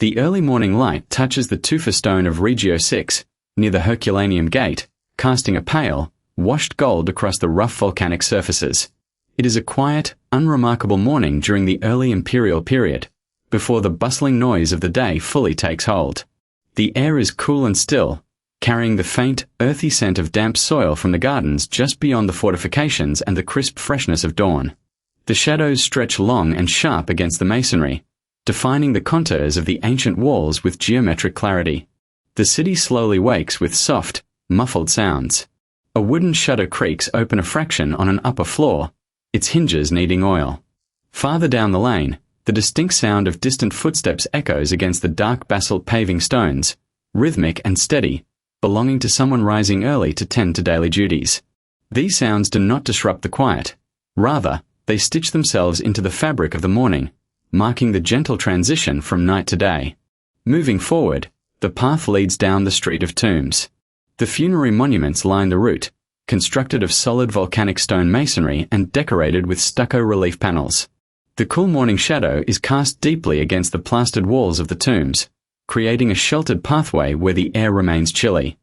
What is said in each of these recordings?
The early morning light touches the tufa stone of Regio VI, near the Herculaneum Gate, casting a pale, washed gold across the rough volcanic surfaces. It is a quiet, unremarkable morning during the early imperial period, before the bustling noise of the day fully takes hold. The air is cool and still, carrying the faint, earthy scent of damp soil from the gardens just beyond the fortifications and the crisp freshness of dawn. The shadows stretch long and sharp against the masonry, defining the contours of the ancient walls with geometric clarity. The city slowly wakes with soft, muffled sounds. A wooden shutter creaks open a fraction on an upper floor, its hinges needing oil. Farther down the lane, the distinct sound of distant footsteps echoes against the dark basalt paving stones, rhythmic and steady, belonging to someone rising early to tend to daily duties. These sounds do not disrupt the quiet. Rather, they stitch themselves into the fabric of the morning, marking the gentle transition from night to day. Moving forward, the path leads down the street of tombs. The funerary monuments line the route, constructed of solid volcanic stone masonry and decorated with stucco relief panels. The cool morning shadow is cast deeply against the plastered walls of the tombs, creating a sheltered pathway where the air remains chilly.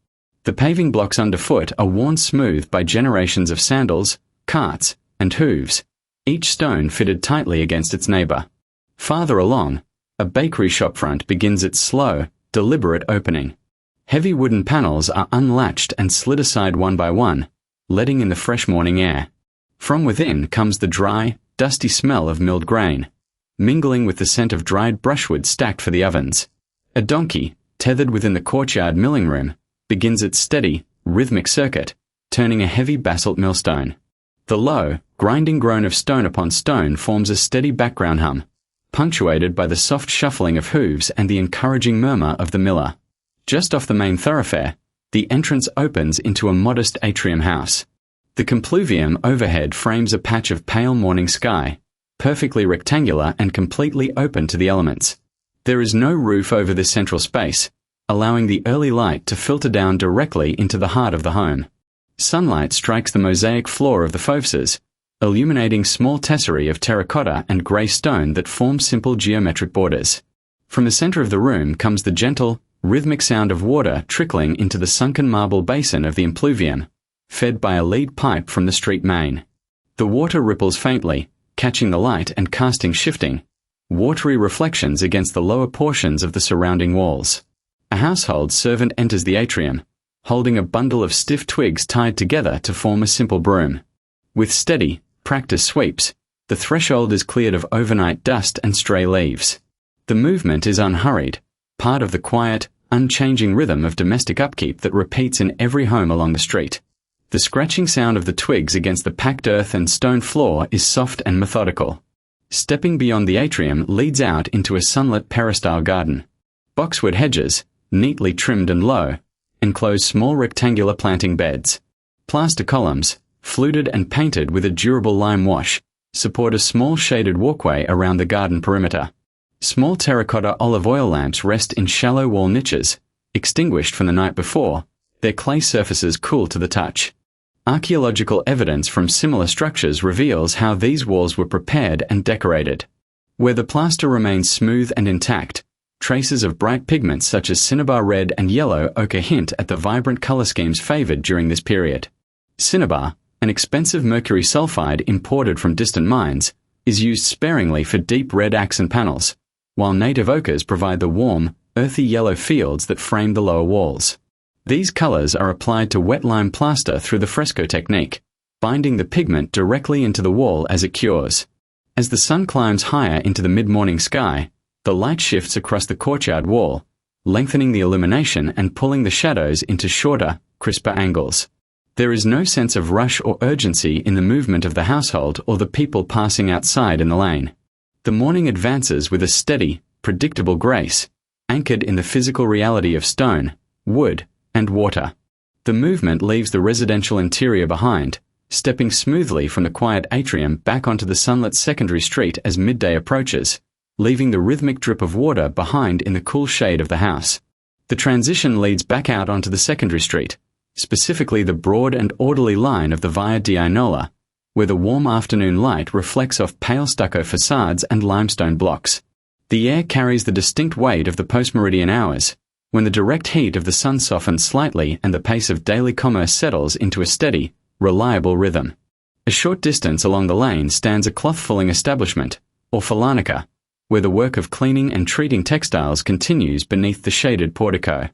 The paving blocks underfoot are worn smooth by generations of sandals, carts, and hooves, each stone fitted tightly against its neighbor. Farther along, a bakery shopfront begins its slow, deliberate opening. Heavy wooden panels are unlatched and slid aside one by one, letting in the fresh morning air. From within comes the dry, dusty smell of milled grain, mingling with the scent of dried brushwood stacked for the ovens. A donkey, tethered within the courtyard milling room, begins its steady, rhythmic circuit, turning a heavy basalt millstone. The low, grinding groan of stone upon stone forms a steady background hum, punctuated by the soft shuffling of hooves and the encouraging murmur of the miller. Just off the main thoroughfare, the entrance opens into a modest atrium house. The compluvium overhead frames a patch of pale morning sky, perfectly rectangular and completely open to the elements. There is no roof over this central space, allowing the early light to filter down directly into the heart of the home. Sunlight strikes the mosaic floor of the fauvses, illuminating small tesserae of terracotta and grey stone that form simple geometric borders. From the center of the room comes the gentle, rhythmic sound of water trickling into the sunken marble basin of the impluvium, fed by a lead pipe from the street main. The water ripples faintly, catching the light and casting shifting, watery reflections against the lower portions of the surrounding walls. A household servant enters the atrium, holding a bundle of stiff twigs tied together to form a simple broom. With steady, practiced sweeps, the threshold is cleared of overnight dust and stray leaves. The movement is unhurried, part of the quiet, unchanging rhythm of domestic upkeep that repeats in every home along the street. The scratching sound of the twigs against the packed earth and stone floor is soft and methodical. Stepping beyond the atrium leads out into a sunlit peristyle garden. Boxwood hedges, neatly trimmed and low, enclose small rectangular planting beds. Plaster columns, fluted and painted with a durable lime wash, support a small shaded walkway around the garden perimeter. Small terracotta olive oil lamps rest in shallow wall niches, extinguished from the night before, their clay surfaces cool to the touch. Archaeological evidence from similar structures reveals how these walls were prepared and decorated. Where the plaster remains smooth and intact, traces of bright pigments such as cinnabar red and yellow ochre hint at the vibrant color schemes favored during this period. Cinnabar, an expensive mercury sulfide imported from distant mines, is used sparingly for deep red accent panels, while native ochres provide the warm, earthy yellow fields that frame the lower walls. These colors are applied to wet lime plaster through the fresco technique, binding the pigment directly into the wall as it cures. As the sun climbs higher into the mid-morning sky, the light shifts across the courtyard wall, lengthening the illumination and pulling the shadows into shorter, crisper angles. There is no sense of rush or urgency in the movement of the household or the people passing outside in the lane. The morning advances with a steady, predictable grace, anchored in the physical reality of stone, wood, and water. The movement leaves the residential interior behind, stepping smoothly from the quiet atrium back onto the sunlit secondary street as midday approaches, leaving the rhythmic drip of water behind in the cool shade of the house. The transition leads back out onto the secondary street, specifically the broad and orderly line of the Via di Iola, where the warm afternoon light reflects off pale stucco facades and limestone blocks. The air carries the distinct weight of the post-meridian hours, when the direct heat of the sun softens slightly and the pace of daily commerce settles into a steady, reliable rhythm. A short distance along the lane stands a cloth-fulling establishment, or falanica, where the work of cleaning and treating textiles continues beneath the shaded portico.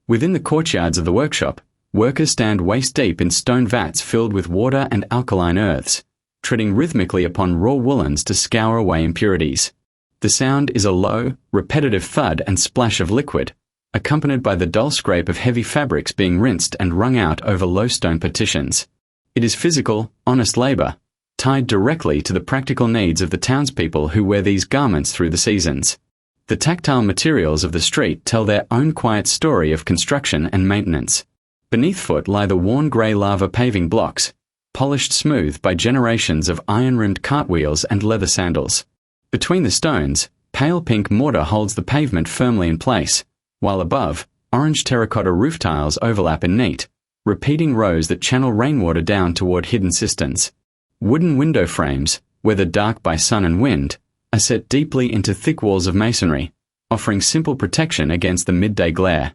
Within the courtyards of the workshop, workers stand waist-deep in stone vats filled with water and alkaline earths, treading rhythmically upon raw woolens to scour away impurities. The sound is a low, repetitive thud and splash of liquid, accompanied by the dull scrape of heavy fabrics being rinsed and wrung out over low stone partitions. It is physical, honest labor, tied directly to the practical needs of the townspeople who wear these garments through the seasons. The tactile materials of the street tell their own quiet story of construction and maintenance. Beneath foot lie the worn grey lava paving blocks, polished smooth by generations of iron-rimmed cartwheels and leather sandals. Between the stones, pale pink mortar holds the pavement firmly in place, while above, orange terracotta roof tiles overlap in neat, repeating rows that channel rainwater down toward hidden cisterns. Wooden window frames, weathered dark by sun and wind, are set deeply into thick walls of masonry, offering simple protection against the midday glare.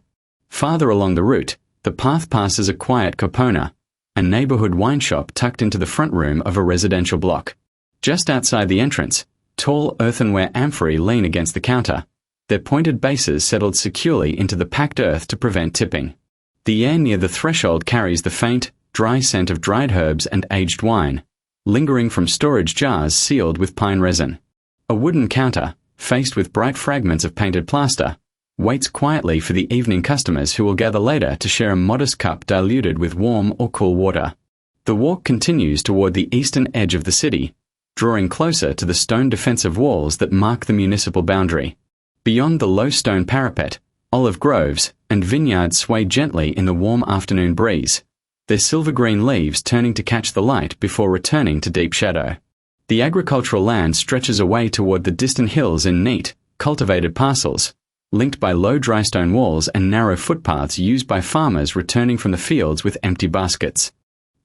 Farther along the route, the path passes a quiet copona, a neighborhood wine shop tucked into the front room of a residential block. Just outside the entrance, tall earthenware amphorae lean against the counter, their pointed bases settled securely into the packed earth to prevent tipping. The air near the threshold carries the faint, dry scent of dried herbs and aged wine, lingering from storage jars sealed with pine resin. A wooden counter, faced with bright fragments of painted plaster, waits quietly for the evening customers who will gather later to share a modest cup diluted with warm or cool water. The walk continues toward the eastern edge of the city, drawing closer to the stone defensive walls that mark the municipal boundary. Beyond the low stone parapet, olive groves and vineyards sway gently in the warm afternoon breeze, their silver-green leaves turning to catch the light before returning to deep shadow. The agricultural land stretches away toward the distant hills in neat, cultivated parcels, linked by low dry stone walls and narrow footpaths used by farmers returning from the fields with empty baskets.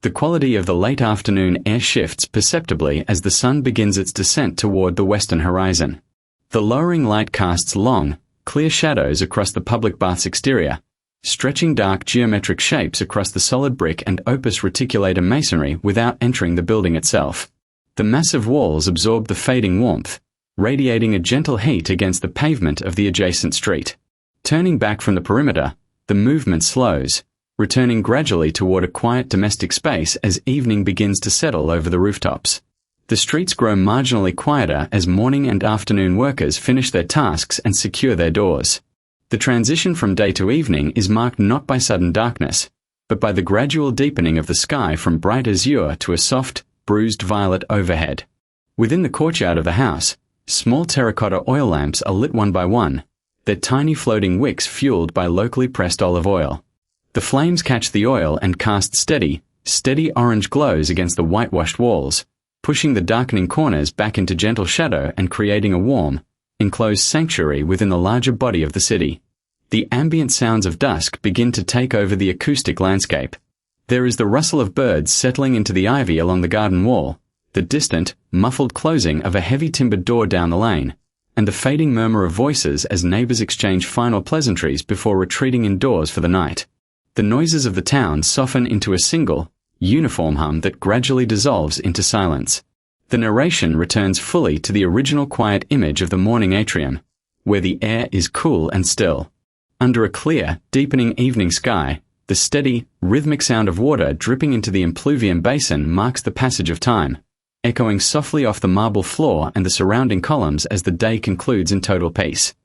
The quality of the late afternoon air shifts perceptibly as the sun begins its descent toward the western horizon. The lowering light casts long, clear shadows across the public bath's exterior, stretching dark geometric shapes across the solid brick and opus reticulatum masonry without entering the building itself. The massive walls absorb the fading warmth, radiating a gentle heat against the pavement of the adjacent street. Turning back from the perimeter, the movement slows, returning gradually toward a quiet domestic space as evening begins to settle over the rooftops. The streets grow marginally quieter as morning and afternoon workers finish their tasks and secure their doors. The transition from day to evening is marked not by sudden darkness, but by the gradual deepening of the sky from bright azure to a soft, bruised violet overhead. Within the courtyard of the house, small terracotta oil lamps are lit one by one, their tiny floating wicks fueled by locally pressed olive oil. The flames catch the oil and cast steady orange glows against the whitewashed walls, pushing the darkening corners back into gentle shadow and creating a warm, enclosed sanctuary within the larger body of the city. The ambient sounds of dusk begin to take over the acoustic landscape. There is the rustle of birds settling into the ivy along the garden wall, the distant, muffled closing of a heavy timbered door down the lane, and the fading murmur of voices as neighbors exchange final pleasantries before retreating indoors for the night. The noises of the town soften into a single, uniform hum that gradually dissolves into silence. The narration returns fully to the original quiet image of the morning atrium, where the air is cool and still. Under a clear, deepening evening sky, the steady, rhythmic sound of water dripping into the impluvium basin marks the passage of time, echoing softly off the marble floor and the surrounding columns as the day concludes in total peace.